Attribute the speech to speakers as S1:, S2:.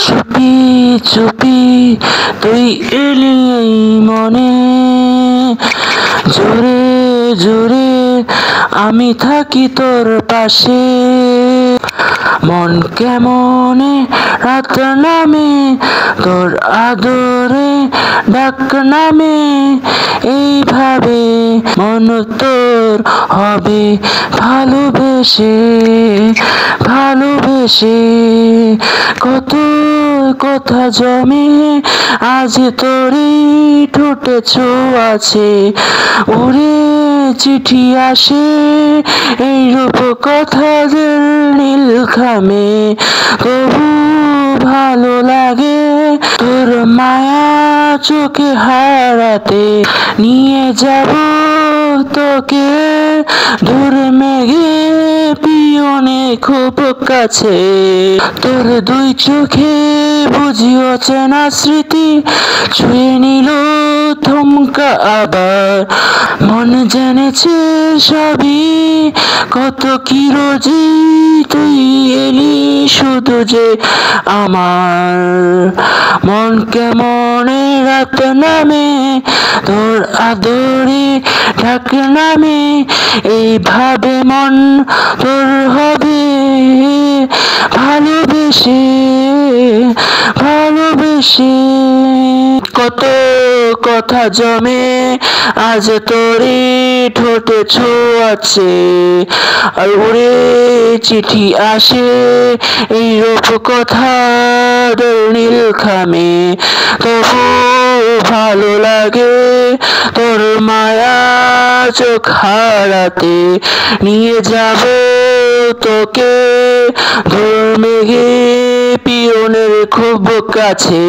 S1: চুপি চুপি তুই এলি এই মনে, জোরে জোরে আমি থাকি তোর পাশে। মন কেমনে রাত নামে তোর আদরে ডাক নামে, এইভাবে মন তোর হবে ভালোবেসে ভালোবেসে। কত কথা জমে আজ তোরই ঠোঁটে ছোঁয়াছে, ওরে চিঠি আসে এই রূপ কথাদের নীল খামে। তবু ভালো লাগে তোর মায়া চোখে হারাতে, নিয়ে যাব তোকে দূর মেঘে পিয়নে খুব কাছে। তোর দুই চোখে বুঝিও চেনা স্মৃতি ছুঁয়ে নিল থমকা আবার, মন জেনেছে সবই কত কি রোজি তুই এলি শুধু যে আমার। মন কেমনে রাত নামে তোর আদরে ডাক নামে, এইভাবে মন তোর হবে ভালোবেসে ভালোবেসে। কত কথা জমে আজ তোরে ঠোঁটে ছোঁয়াছে, আর ওরে চিঠি আসে এই রূপ কথা নীল খামে। তবু ভালো লাগে তোর মায়া চোখ হারাতে, নিয়ে যাব তোকে দূর মেঘে পিয়নের খুব কাছে।